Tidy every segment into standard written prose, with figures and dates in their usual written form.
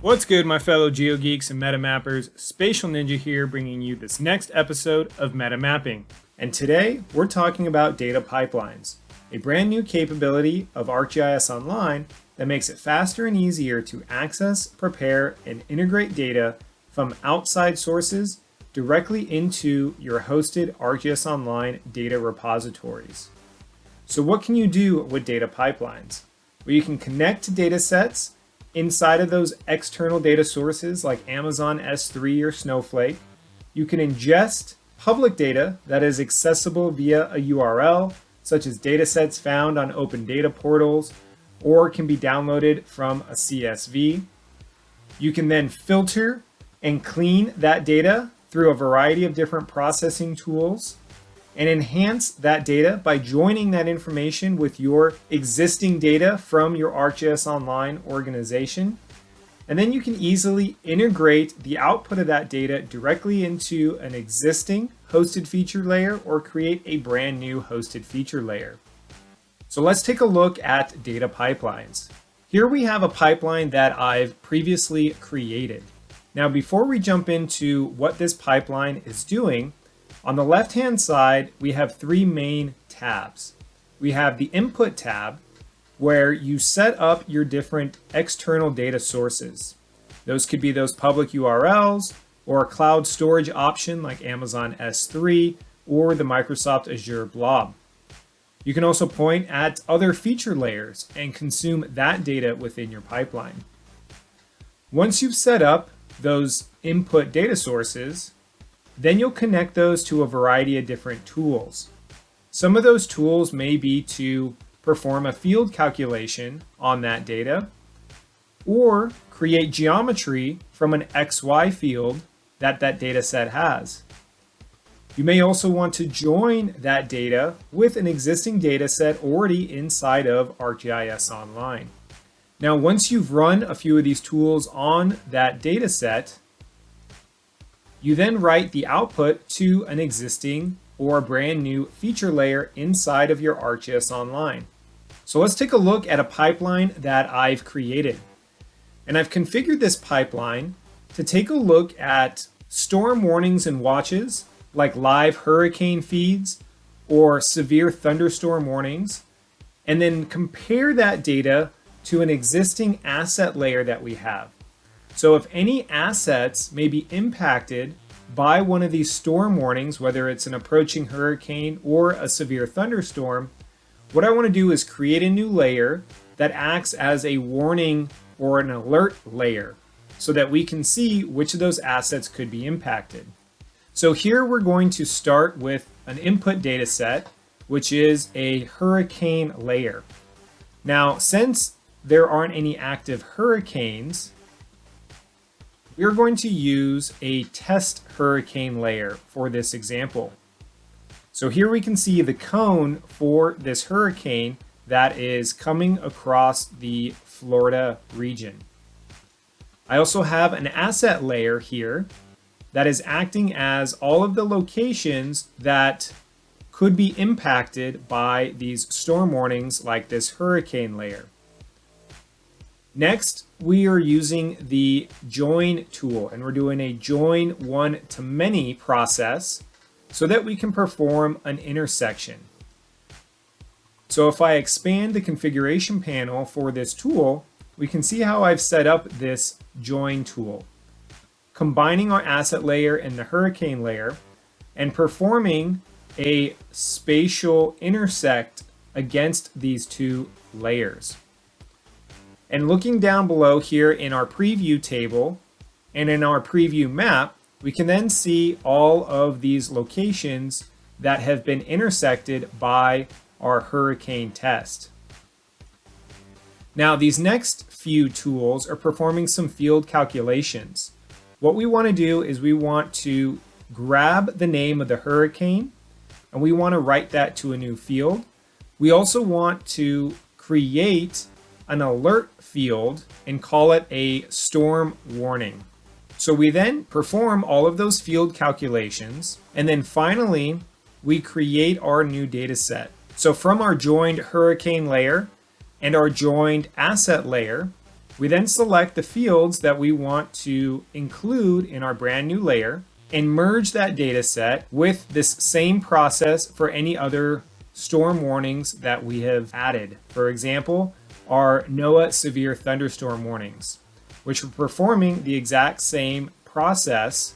What's good, my fellow GeoGeeks and MetaMappers? Spatial Ninja here, bringing you this next episode of MetaMapping. And today, we're talking about data pipelines, a brand new capability of ArcGIS Online that makes it faster and easier to access, prepare, and integrate data from outside sources directly into your hosted ArcGIS Online data repositories. So what can you do with data pipelines? Well, you can connect to data sets inside of those external data sources like Amazon S3 or Snowflake. You can ingest public data that is accessible via a URL, such as datasets found on open data portals, or can be downloaded from a CSV. You can then filter and clean that data through a variety of different processing tools and enhance that data by joining that information with your existing data from your ArcGIS Online organization. And then you can easily integrate the output of that data directly into an existing hosted feature layer or create a brand new hosted feature layer. So let's take a look at data pipelines. Here we have a pipeline that I've previously created. Now, before we jump into what this pipeline is doing, on the left-hand side, we have three main tabs. We have the Input tab, where you set up your different external data sources. Those could be those public URLs, or a cloud storage option like Amazon S3, or the Microsoft Azure Blob. You can also point at other feature layers and consume that data within your pipeline. Once you've set up those input data sources, then you'll connect those to a variety of different tools. Some of those tools may be to perform a field calculation on that data, or create geometry from an XY field that data set has. You may also want to join that data with an existing data set already inside of ArcGIS Online. Now, once you've run a few of these tools on that data set, you then write the output to an existing or brand new feature layer inside of your ArcGIS Online. So let's take a look at a pipeline that I've created. And I've configured this pipeline to take a look at storm warnings and watches, like live hurricane feeds or severe thunderstorm warnings, and then compare that data to an existing asset layer that we have. So if any assets may be impacted by one of these storm warnings, whether it's an approaching hurricane or a severe thunderstorm, what I want to do is create a new layer that acts as a warning or an alert layer so that we can see which of those assets could be impacted. So here we're going to start with an input data set, which is a hurricane layer. Now, since there aren't any active hurricanes, we're going to use a test hurricane layer for this example. So here we can see the cone for this hurricane that is coming across the Florida region. I also have an asset layer here that is acting as all of the locations that could be impacted by these storm warnings like this hurricane layer. Next, we are using the join tool, and we're doing a join one-to-many process so that we can perform an intersection. So if I expand the configuration panel for this tool, we can see how I've set up this join tool, combining our asset layer and the hurricane layer and performing a spatial intersect against these two layers. And looking down below here in our preview table and in our preview map, we can then see all of these locations that have been intersected by our hurricane test. Now, these next few tools are performing some field calculations. What we want to do is we want to grab the name of the hurricane and we want to write that to a new field. We also want to create an alert field and call it a storm warning. So we then perform all of those field calculations, and then finally we create our new data set. So from our joined hurricane layer and our joined asset layer, We then select the fields that we want to include in our brand new layer and merge that data set with this same process for any other storm warnings that we have added. For example, our NOAA severe thunderstorm warnings, which are performing the exact same process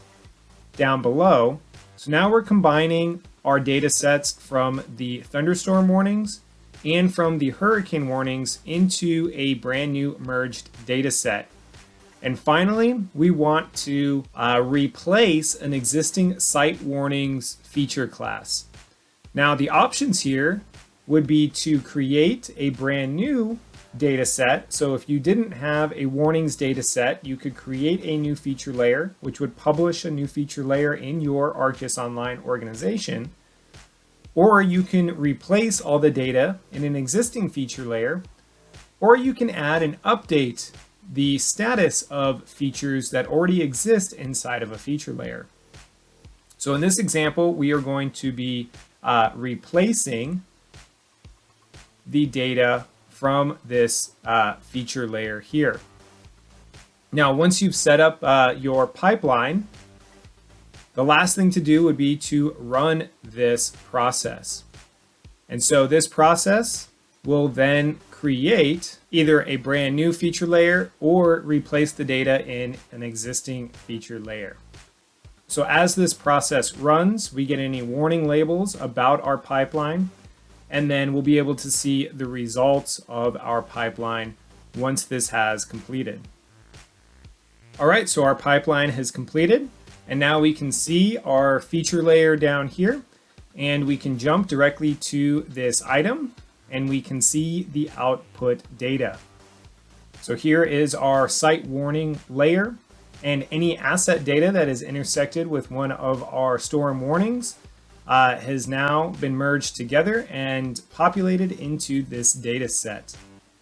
down below. So now we're combining our data sets from the thunderstorm warnings and from the hurricane warnings into a brand new merged data set. And finally, we want to replace an existing site warnings feature class. Now, the options here would be to create a brand new data set. So if you didn't have a warnings data set, you could create a new feature layer, which would publish a new feature layer in your ArcGIS Online organization. Or you can replace all the data in an existing feature layer, or you can add and update the status of features that already exist inside of a feature layer. So in this example, we are going to be replacing the data from this feature layer here. Now, once you've set up your pipeline, the last thing to do would be to run this process. And so this process will then create either a brand new feature layer or replace the data in an existing feature layer. So as this process runs, we get any warning labels about our pipeline, and then we'll be able to see the results of our pipeline once this has completed. All right, so our pipeline has completed, and now we can see our feature layer down here, and we can jump directly to this item, and we can see the output data. So here is our site warning layer, and any asset data that is intersected with one of our storm warnings has now been merged together and populated into this data set.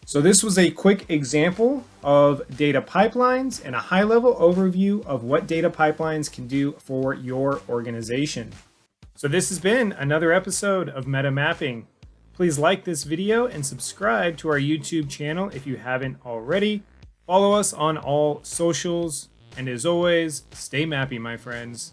So this was a quick example of data pipelines and a high-level overview of what data pipelines can do for your organization. So this has been another episode of MetaMapping. Please like this video and subscribe to our YouTube channel if you haven't already. Follow us on all socials, and as always, stay mappy, my friends.